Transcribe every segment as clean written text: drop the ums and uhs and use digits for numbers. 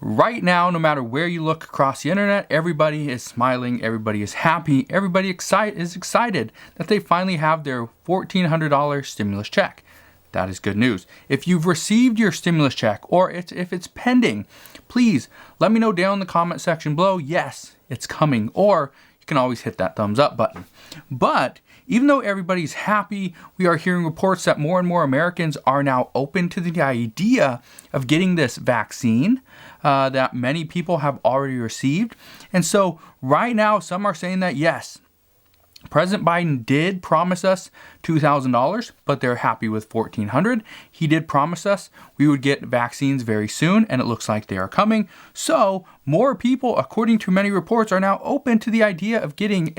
Right now, no matter where you look across the internet, everybody is smiling, everybody is happy, everybody is excited that they finally have their $1,400 stimulus check. That is good news. If you've received your stimulus check or if it's pending, please let me know down in the comment section below. Yes, it's coming. Or you can always hit that thumbs up button. But even though everybody's happy, we are hearing reports that more and more Americans are now open to the idea of getting this vaccine that many people have already received. And so right now, some are saying that yes, President Biden did promise us $2,000, but they're happy with $1,400. He did promise us we would get vaccines very soon, and it looks like they are coming. So more people, according to many reports, are now open to the idea of getting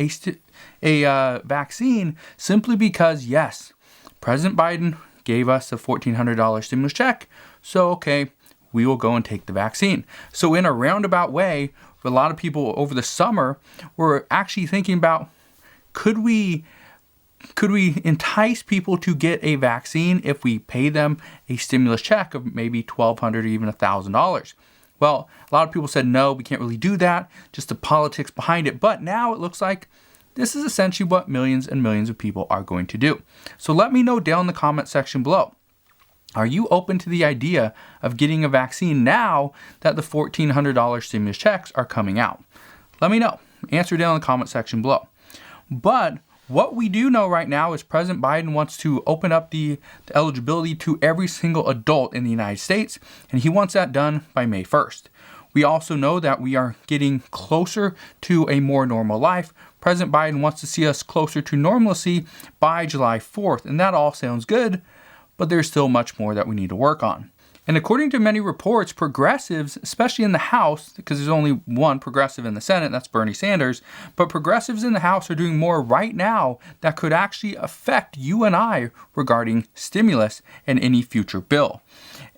a vaccine simply because, yes, President Biden gave us a $1,400 stimulus check. So, okay, we will go and take the vaccine. So in a roundabout way, a lot of people over the summer were actually thinking about, could we entice people to get a vaccine if we pay them a stimulus check of maybe $1,200 or even $1,000? Well, a lot of people said, no, we can't really do that, just the politics behind it. But now it looks like this is essentially what millions and millions of people are going to do. So let me know down in the comment section below. Are you open to the idea of getting a vaccine now that the $1,400 stimulus checks are coming out? Let me know. Answer down in the comment section below. But what we do know right now is President Biden wants to open up the eligibility to every single adult in the United States, and he wants that done by May 1st. We also know that we are getting closer to a more normal life. President Biden wants to see us closer to normalcy by July 4th, and that all sounds good, but there's still much more that we need to work on. And according to many reports, progressives, especially in the House, because there's only one progressive in the Senate, that's Bernie Sanders, but progressives in the House are doing more right now that could actually affect you and I regarding stimulus and any future bill.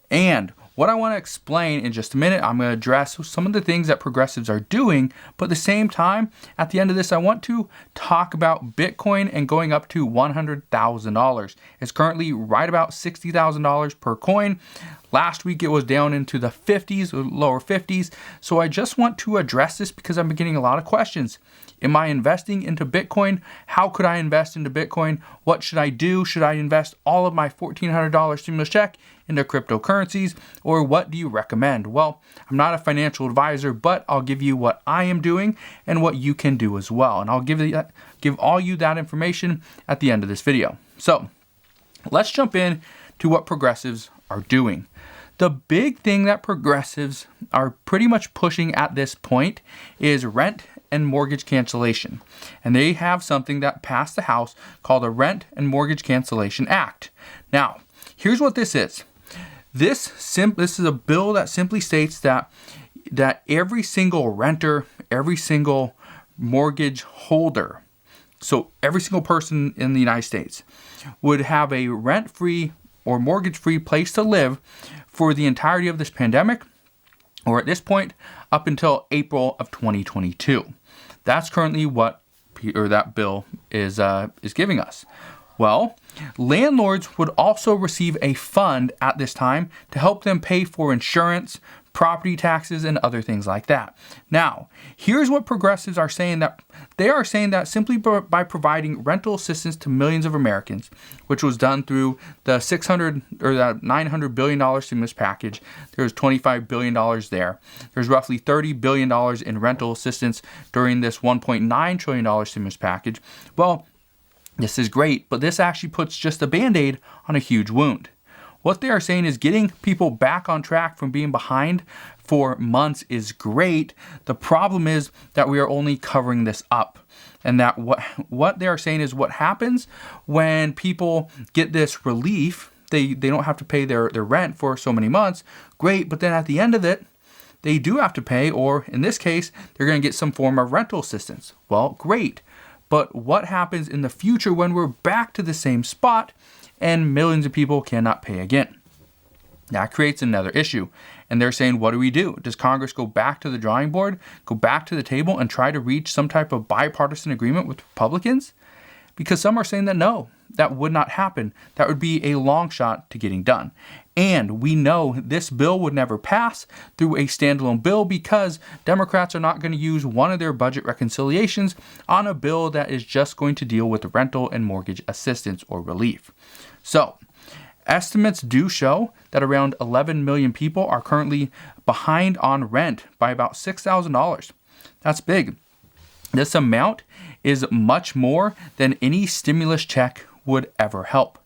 And what I want to explain in just a minute, I'm going to address some of the things that progressives are doing, but at the same time, at the end of this, I want to talk about Bitcoin and going up to $100,000. It's currently right about $60,000 per coin. Last week, it was down into the 50s, or lower 50s. So I just want to address this because I've been getting a lot of questions. Am I investing into Bitcoin? How could I invest into Bitcoin? What should I do? Should I invest all of my $1,400 stimulus check into cryptocurrencies? Or what do you recommend? Well, I'm not a financial advisor, but I'll give you what I am doing and what you can do as well. And I'll give all you that information at the end of this video. So let's jump in to what progressives are doing. The big thing that progressives are pretty much pushing at this point is rent and mortgage cancellation. And they have something that passed the House called the Rent and Mortgage Cancellation Act. Now, here's what this is. This is a bill that simply states that every single renter, every single mortgage holder, so every single person in the United States would have a rent-free or mortgage-free place to live for the entirety of this pandemic, or at this point, up until April of 2022. That's currently what that bill is giving us. Well, landlords would also receive a fund at this time to help them pay for insurance, property taxes, and other things like that. Now, here's what progressives are saying, that they are saying that simply by providing rental assistance to millions of Americans, which was done through the $900 billion stimulus package. There's $25 billion there. There's roughly $30 billion in rental assistance during this $1.9 trillion stimulus package. Well, this is great, but this actually puts just a Band-Aid on a huge wound. What they are saying is getting people back on track from being behind for months is great. The problem is that we are only covering this up. And that what they are saying is what happens when people get this relief, they don't have to pay their rent for so many months. Great, but then at the end of it, they do have to pay, or in this case, they're going to get some form of rental assistance. Well, great. But what happens in the future when we're back to the same spot and millions of people cannot pay again? That creates another issue. And they're saying, what do we do? Does Congress go back to the drawing board, go back to the table and try to reach some type of bipartisan agreement with Republicans? Because some are saying that no, that would not happen. That would be a long shot to getting done. And we know this bill would never pass through a standalone bill because Democrats are not going to use one of their budget reconciliations on a bill that is just going to deal with rental and mortgage assistance or relief. So, estimates do show that around 11 million people are currently behind on rent by about $6,000. That's big. This amount is much more than any stimulus check would ever help.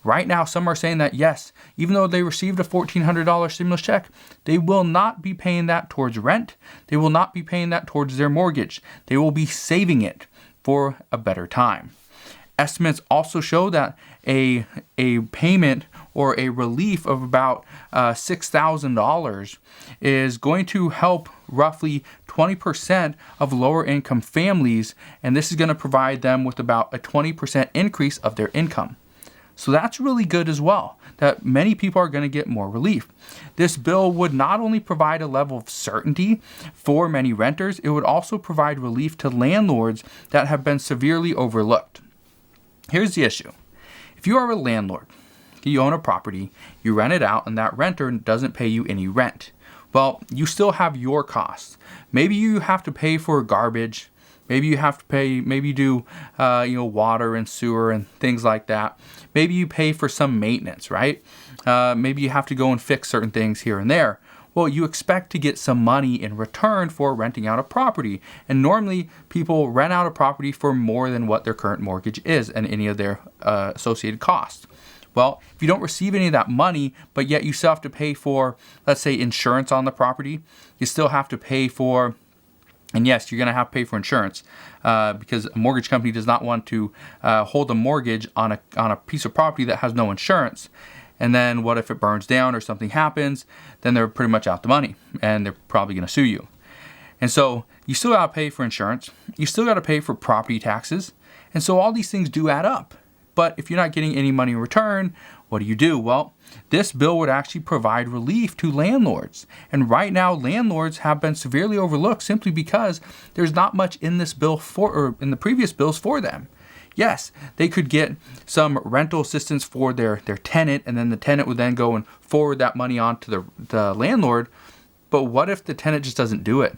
Right now, some are saying that yes, even though they received a $1,400 stimulus check, they will not be paying that towards rent. They will not be paying that towards their mortgage. They will be saving it for a better time. Estimates also show that a payment or a relief of about $6,000 is going to help roughly 20% of lower income families, and this is going to provide them with about a 20% increase of their income. So that's really good as well, that many people are going to get more relief. This bill would not only provide a level of certainty for many renters, it would also provide relief to landlords that have been severely overlooked. Here's the issue. If you are a landlord, you own a property, you rent it out, and that renter doesn't pay you any rent, well, you still have your costs. Maybe you have to pay for garbage. Maybe you have to pay, maybe you do, water and sewer and things like that. Maybe you pay for some maintenance, right? Maybe you have to go and fix certain things here and there. Well, you expect to get some money in return for renting out a property. And normally people rent out a property for more than what their current mortgage is and any of their associated costs. Well, if you don't receive any of that money, but yet you still have to pay for, let's say, insurance on the property, you still have to pay for, and yes, you're going to have to pay for insurance because a mortgage company does not want to hold a mortgage on a piece of property that has no insurance. And then what if it burns down or something happens? Then they're pretty much out the money and they're probably going to sue you. And so you still got to pay for insurance. You still got to pay for property taxes. And so all these things do add up. But if you're not getting any money in return, what do? Well, this bill would actually provide relief to landlords. And right now, landlords have been severely overlooked simply because there's not much in this bill or in the previous bills for them. Yes, they could get some rental assistance for their tenant, and then the tenant would then go and forward that money on to the landlord. But what if the tenant just doesn't do it?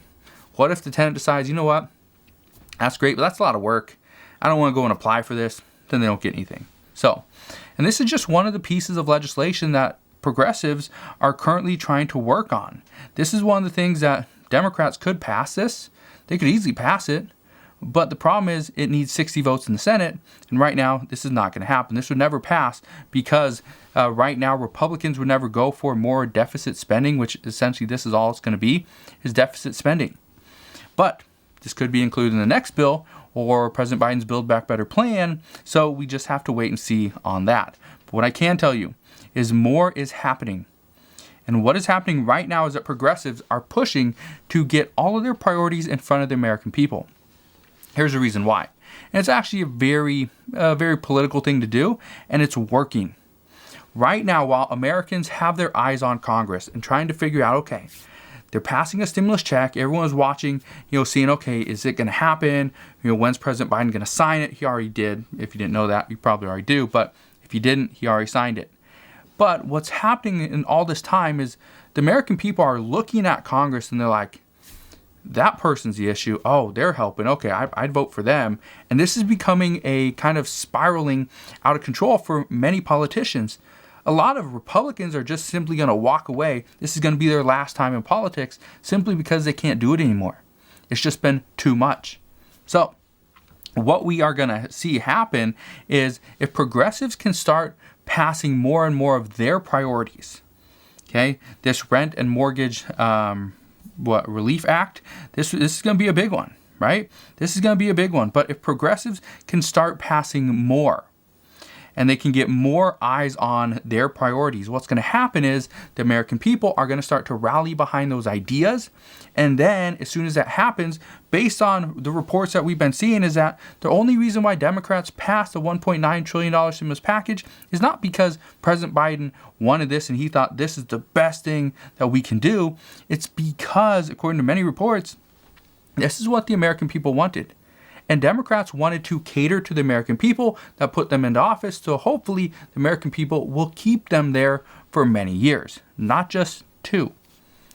What if the tenant decides, you know what, that's great, but that's a lot of work. I don't want to go and apply for this. Then they don't get anything. So, and this is just one of the pieces of legislation that progressives are currently trying to work on. This is one of the things that Democrats could pass this. They could easily pass it. But the problem is it needs 60 votes in the Senate. And right now, this is not going to happen. This would never pass because right now, Republicans would never go for more deficit spending, which essentially this is all it's going to be, is deficit spending. But this could be included in the next bill or President Biden's Build Back Better plan. So we just have to wait and see on that. But what I can tell you is more is happening. And what is happening right now is that progressives are pushing to get all of their priorities in front of the American people. Here's the reason why. And it's actually a very political thing to do, and it's working. Right now, while Americans have their eyes on Congress and trying to figure out, okay, they're passing a stimulus check, everyone's watching, seeing, okay, is it going to happen? When's President Biden going to sign it? He already did. If you didn't know that, you probably already do. But if you didn't, he already signed it. But what's happening in all this time is the American people are looking at Congress and they're like, that person's the issue. Oh, they're helping. Okay, I'd vote for them. And this is becoming a kind of spiraling out of control for many politicians. A lot of Republicans are just simply going to walk away. This is going to be their last time in politics simply because they can't do it anymore. It's just been too much. So what we are going to see happen is if progressives can start passing more and more of their priorities, okay, this rent and mortgage relief act, this is going to be a big one, right? This is going to be a big one. But if progressives can start passing more and they can get more eyes on their priorities, what's going to happen is the American people are going to start to rally behind those ideas. And then as soon as that happens, based on the reports that we've been seeing, is that the only reason why Democrats passed the $1.9 trillion stimulus package is not because President Biden wanted this and he thought this is the best thing that we can do. It's because, according to many reports, this is what the American people wanted. And Democrats wanted to cater to the American people that put them into office, so hopefully the American people will keep them there for many years, not just 2.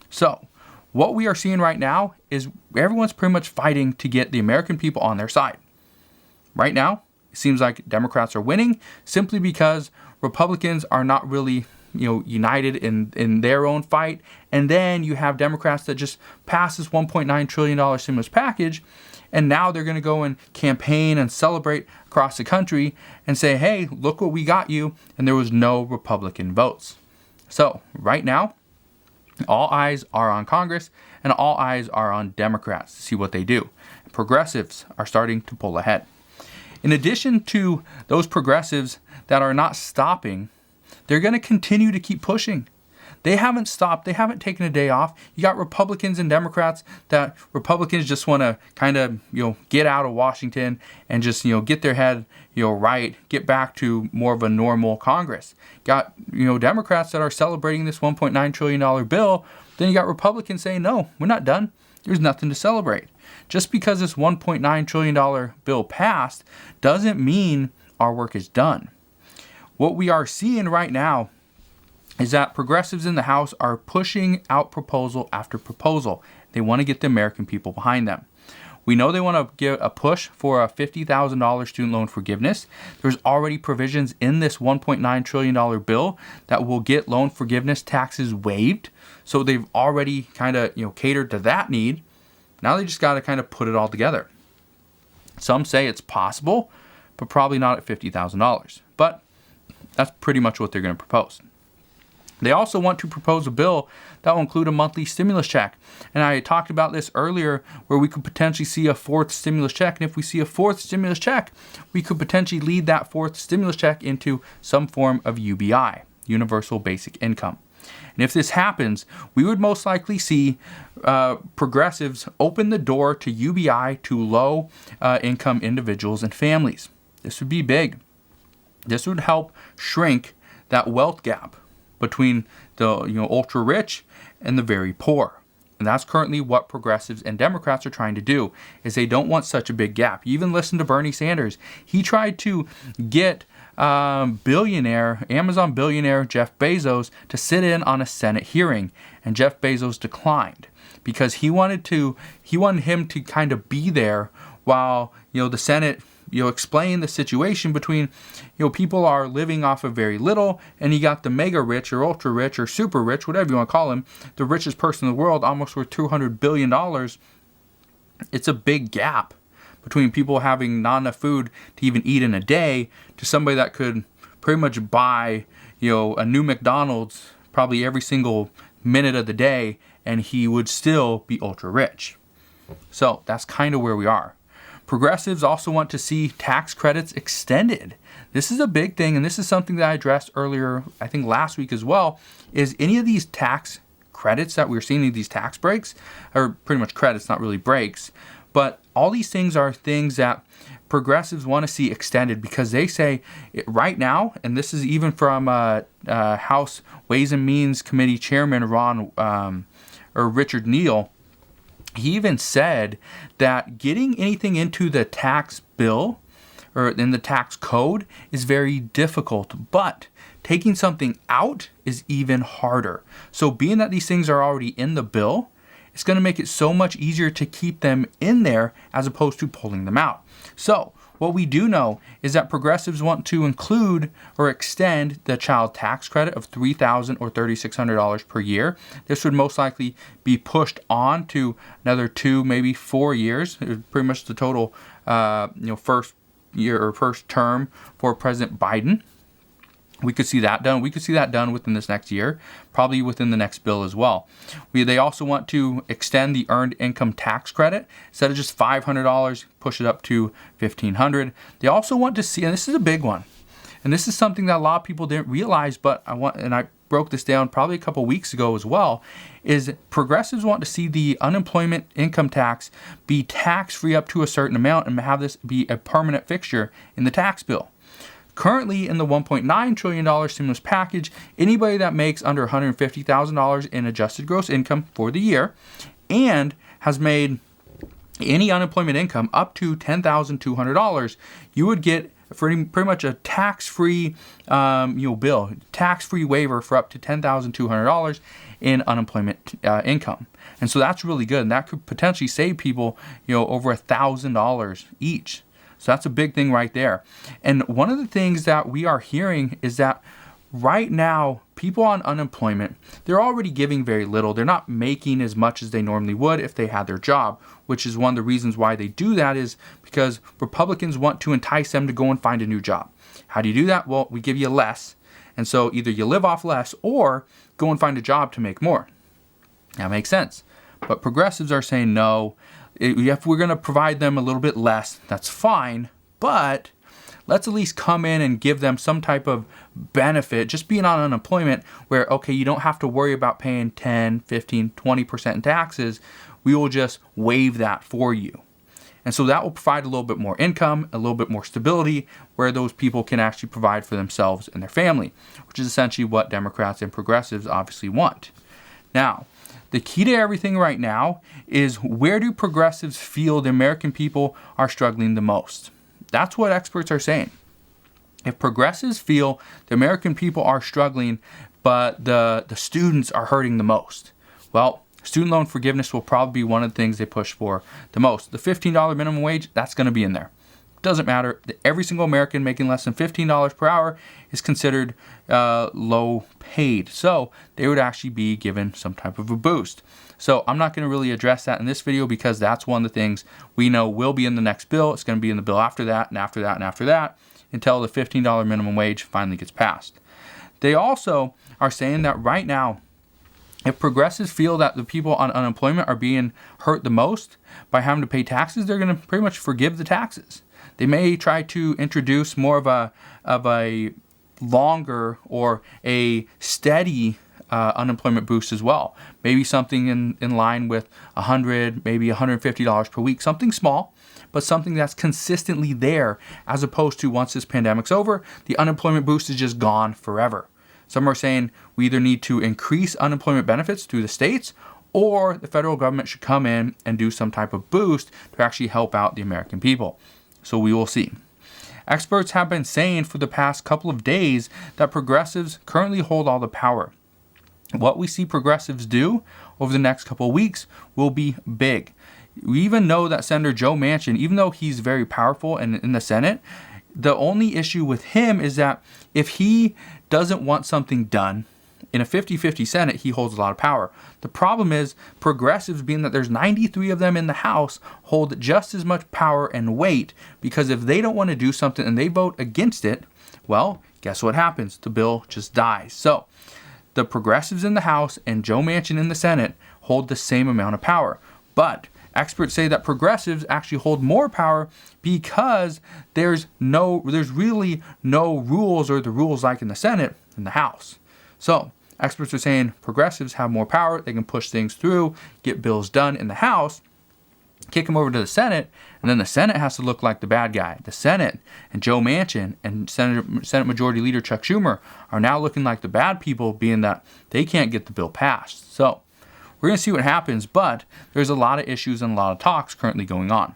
So what we are seeing right now is everyone's pretty much fighting to get the American people on their side. Right now, it seems like Democrats are winning simply because Republicans are not really united in their own fight. And then you have Democrats that just pass this $1.9 trillion stimulus package, and now they're going to go and campaign and celebrate across the country and say, hey, look what we got you, and there was no Republican votes. So right now, all eyes are on Congress and all eyes are on Democrats to see what they do. Progressives are starting to pull ahead. In addition to those progressives that are not stopping, they're going to continue to keep pushing. They haven't stopped. They haven't taken a day off. You got Republicans and Democrats that Republicans just want to kind of, get out of Washington and just, get their head, right, get back to more of a normal Congress. Got, Democrats that are celebrating this $1.9 trillion bill. Then you got Republicans saying, no, we're not done. There's nothing to celebrate. Just because this $1.9 trillion bill passed doesn't mean our work is done. What we are seeing right now is that progressives in the House are pushing out proposal after proposal. They want to get the American people behind them. We know they want to give a push for a $50,000 student loan forgiveness. There's already provisions in this $1.9 trillion bill that will get loan forgiveness taxes waived. So they've already kind of catered to that need. Now they just got to kind of put it all together. Some say it's possible, but probably not at $50,000. But that's pretty much what they're going to propose. They also want to propose a bill that will include a monthly stimulus check. And I talked about this earlier where we could potentially see a 4th stimulus check. And if we see a 4th stimulus check, we could potentially lead that 4th stimulus check into some form of UBI, Universal Basic Income. And if this happens, we would most likely see progressives open the door to UBI to low income individuals and families. This would be big. This would help shrink that wealth gap between the ultra rich and the very poor. And that's currently what progressives and Democrats are trying to do, is they don't want such a big gap. You even listen to Bernie Sanders. He tried to get Amazon billionaire Jeff Bezos to sit in on a Senate hearing, and Jeff Bezos declined because he wanted him to kind of be there while the Senate explain the situation between, people are living off of very little, and you got the mega rich or ultra rich or super rich, whatever you want to call him, the richest person in the world, almost worth $200 billion. It's a big gap between people having not enough food to even eat in a day to somebody that could pretty much buy, a new McDonald's probably every single minute of the day, and he would still be ultra rich. So that's kind of where we are. Progressives also want to see tax credits extended. This is a big thing, and this is something that I addressed earlier, I think last week as well, is any of these tax credits that we're seeing, these tax breaks, or pretty much credits, not really breaks, but all these things are things that progressives want to see extended because they say right now, and this is even from House Ways and Means Committee Chairman Richard Neal. He even said that getting anything into the tax bill or in the tax code is very difficult, but taking something out is even harder. So being that these things are already in the bill, it's going to make it so much easier to keep them in there as opposed to pulling them out. So what we do know is that progressives want to include or extend the child tax credit of $3,000 or $3,600 per year. This would most likely be pushed on to another 2, maybe 4 years. Pretty much the total, first year or first term for President Biden. We could see that done. We could see that done within this next year, probably within the next bill as well. They also want to extend the earned income tax credit. Instead of just $500, push it up to $1,500. They also want to see, and this is a big one, and this is something that a lot of people didn't realize, but I broke this down probably a couple weeks ago as well, is progressives want to see the unemployment income tax be tax-free up to a certain amount and have this be a permanent fixture in the tax bill. Currently, in the $1.9 trillion stimulus package, anybody that makes under $150,000 in adjusted gross income for the year and has made any unemployment income up to $10,200, you would get pretty much a tax-free bill, tax-free waiver for up to $10,200 in unemployment income. And so that's really good, and that could potentially save people over $1,000 each. So that's a big thing right there. And one of the things that we are hearing is that right now, people on unemployment, they're already giving very little. They're not making as much as they normally would if they had their job, which is one of the reasons why they do that, is because Republicans want to entice them to go and find a new job. How do you do that? Well, we give you less. And so either you live off less or go and find a job to make more. That makes sense. But progressives are saying, no, if we're going to provide them a little bit less, that's fine, but let's at least come in and give them some type of benefit, just being on unemployment, where, okay, you don't have to worry about paying 10, 15, 20% in taxes. We will just waive that for you. And so that will provide a little bit more income, a little bit more stability, where those people can actually provide for themselves and their family, which is essentially what Democrats and progressives obviously want. Now, the key to everything right now is, where do progressives feel the American people are struggling the most? That's what experts are saying. If progressives feel the American people are struggling, but the students are hurting the most, well, student loan forgiveness will probably be one of the things they push for the most. The $15 minimum wage, that's going to be in there. Doesn't matter. Every single American making less than $15 per hour is considered low paid. So they would actually be given some type of a boost. So I'm not going to really address that in this video, because that's one of the things we know will be in the next bill. It's going to be in the bill after that, and after that, and after that, until the $15 minimum wage finally gets passed. They also are saying that right now, if progressives feel that the people on unemployment are being hurt the most by having to pay taxes, they're going to pretty much forgive the taxes. They may try to introduce more of a longer or a steady unemployment boost as well. Maybe something in line with $100, maybe $150 per week. Something small, but something that's consistently there, as opposed to once this pandemic's over, the unemployment boost is just gone forever. Some are saying we either need to increase unemployment benefits through the states, or the federal government should come in and do some type of boost to actually help out the American people. So we will see. Experts have been saying for the past couple of days that progressives currently hold all the power. What we see progressives do over the next couple of weeks will be big. We even know that Senator Joe Manchin, even though he's very powerful in the Senate, the only issue with him is that if he doesn't want something done, in a 50-50 Senate, he holds a lot of power. The problem is progressives, being that there's 93 of them in the House, hold just as much power and weight, because if they don't want to do something and they vote against it, well, guess what happens? The bill just dies. So the progressives in the House and Joe Manchin in the Senate hold the same amount of power. But experts say that progressives actually hold more power, because there's really no rules, or the rules like in the Senate, in the House. So experts are saying progressives have more power. They can push things through, get bills done in the House, kick them over to the Senate, and then the Senate has to look like the bad guy. The Senate and Joe Manchin and Senate Majority Leader Chuck Schumer are now looking like the bad people, being that they can't get the bill passed. So we're going to see what happens, but there's a lot of issues and a lot of talks currently going on.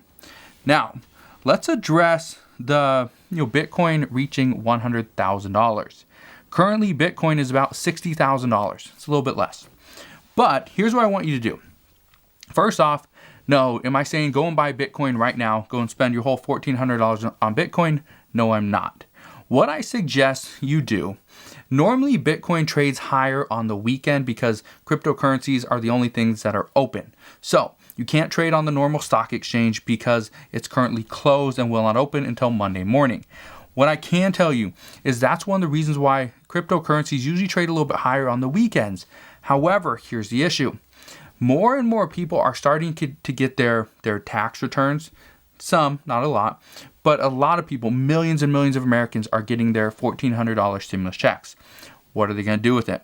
Now, let's address the Bitcoin reaching $100,000. Currently, Bitcoin is about $60,000. It's a little bit less. But here's what I want you to do. First off, no, am I saying go and buy Bitcoin right now? Go and spend your whole $1,400 on Bitcoin? No, I'm not. What I suggest you do, normally Bitcoin trades higher on the weekend because cryptocurrencies are the only things that are open. So you can't trade on the normal stock exchange because it's currently closed and will not open until Monday morning. What I can tell you is that's one of the reasons why cryptocurrencies usually trade a little bit higher on the weekends. However, here's the issue. More and more people are starting to get their tax returns. Some, not a lot, but a lot of people, millions and millions of Americans, are getting their $1,400 stimulus checks. What are they going to do with it?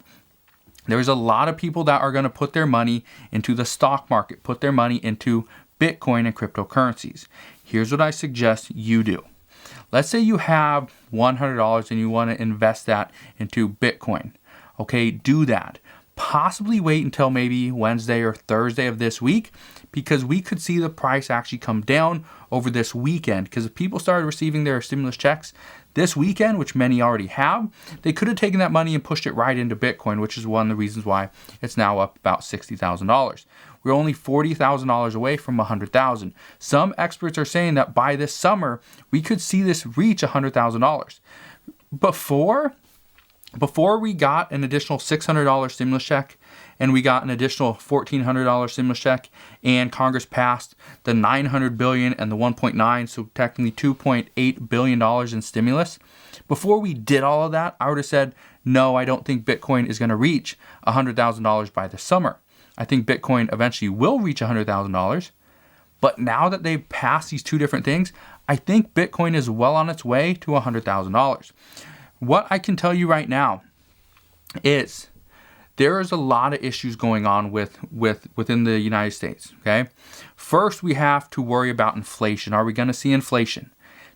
There's a lot of people that are going to put their money into the stock market, put their money into Bitcoin and cryptocurrencies. Here's what I suggest you do. Let's say you have $100 and you want to invest that into Bitcoin. Okay, do that. possibly wait until maybe Wednesday or Thursday of this week, because we could see the price actually come down over this weekend. Because if people started receiving their stimulus checks this weekend, which many already have, they could have taken that money and pushed it right into Bitcoin, which is one of the reasons why it's now up about $60,000. We're only $40,000 away from $100,000. Some experts are saying that by this summer, we could see this reach $100,000. Before we got an additional $600 stimulus check, and we got an additional $1,400 stimulus check, and Congress passed the $900 billion and the $1.9, so technically $2.8 billion in stimulus. Before we did all of that, I would have said, no, I don't think Bitcoin is going to reach $100,000 by the summer. I think Bitcoin eventually will reach $100,000. But now that they've passed these two different things, I think Bitcoin is well on its way to $100,000. What I can tell you right now is there is a lot of issues going on within the United States. Okay, first we have to worry about inflation. Are we going to see inflation?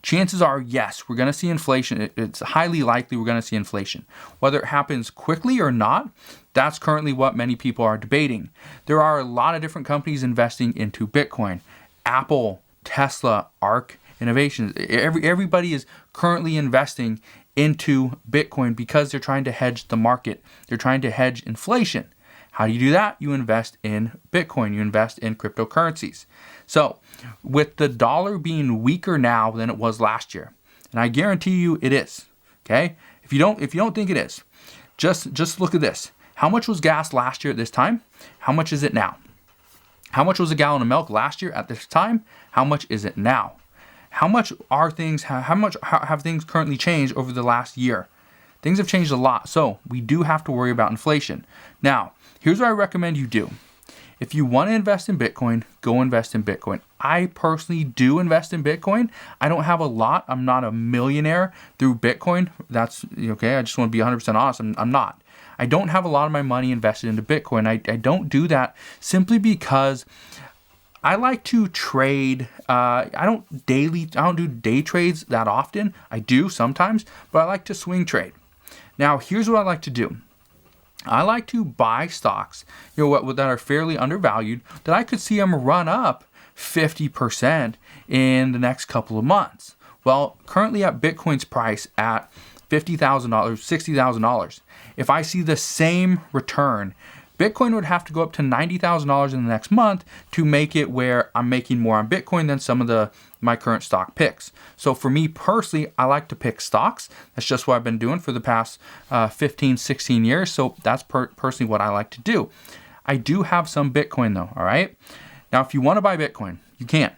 Chances are, yes, we're going to see inflation. It's highly likely we're going to see inflation. Whether it happens quickly or not, that's currently what many people are debating. There are a lot of different companies investing into Bitcoin. Apple, Tesla, ARK Innovations. Everybody is currently investing into Bitcoin because they're trying to hedge the market. They're trying to hedge inflation. How do you do that? You invest in Bitcoin. You invest in cryptocurrencies. So with the dollar being weaker now than it was last year, and I guarantee you it is, okay? If you don't think it is, just look at this. How much was gas last year at this time? How much is it now? How much was a gallon of milk last year at this time? How much is it now? How much have things currently changed over the last year? Things have changed a lot, so we do have to worry about inflation. Now, here's what I recommend you do. If you want to invest in Bitcoin, go invest in Bitcoin. I personally do invest in Bitcoin. I don't have a lot. I'm not a millionaire through Bitcoin. That's okay. I just want to be 100% honest. I'm not. I don't have a lot of my money invested into Bitcoin. I don't do that simply because I like to trade. I don't do day trades that often. I do sometimes, but I like to swing trade. Now, here's what I like to do. I like to buy stocks, that are fairly undervalued, that I could see them run up 50% in the next couple of months. Well, currently at Bitcoin's price at $50,000, $60,000, if I see the same return, Bitcoin would have to go up to $90,000 in the next month to make it where I'm making more on Bitcoin than some of my current stock picks. So for me personally, I like to pick stocks. That's just what I've been doing for the past 15, 16 years. So that's personally what I like to do. I do have some Bitcoin though, all right? Now, if you want to buy Bitcoin, you can.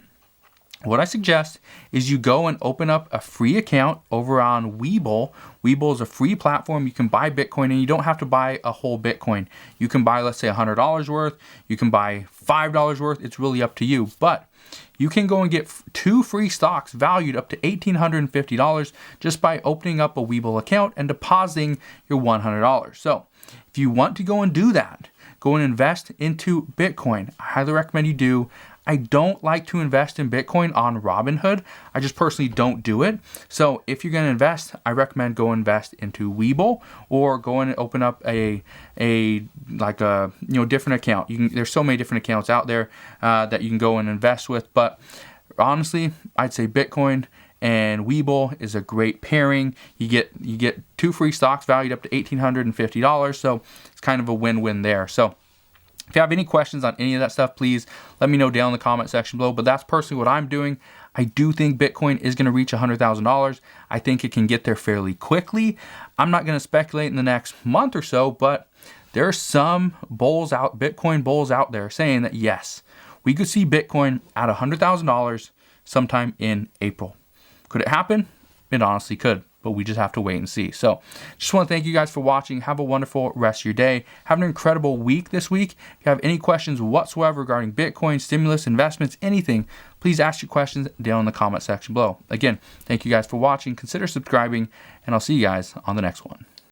What I suggest is you go and open up a free account over on Webull. Webull is a free platform. You can buy Bitcoin, and you don't have to buy a whole Bitcoin. You can buy, let's say, $100 worth. You can buy $5 worth. It's really up to you. But you can go and get 2 free stocks valued up to $1,850 just by opening up a Webull account and depositing your $100. So if you want to go and do that, go and invest into Bitcoin. I highly recommend you do. I don't like to invest in Bitcoin on Robinhood. I just personally don't do it. So if you're going to invest, I recommend go invest into Webull or go and open up a different account. There's so many different accounts out there that you can go and invest with. But honestly, I'd say Bitcoin and Webull is a great pairing. You get 2 free stocks valued up to $1,850. So it's kind of a win-win there. So if you have any questions on any of that stuff, please let me know down in the comment section below. But that's personally what I'm doing. I do think Bitcoin is going to reach $100,000. I think it can get there fairly quickly. I'm not going to speculate in the next month or so, but there are some Bitcoin bulls out there saying that yes, we could see Bitcoin at $100,000 sometime in April. Could it happen? It honestly could, but we just have to wait and see. So just want to thank you guys for watching. Have a wonderful rest of your day. Have an incredible week this week. If you have any questions whatsoever regarding Bitcoin, stimulus, investments, anything, please ask your questions down in the comment section below. Again, thank you guys for watching. Consider subscribing, and I'll see you guys on the next one.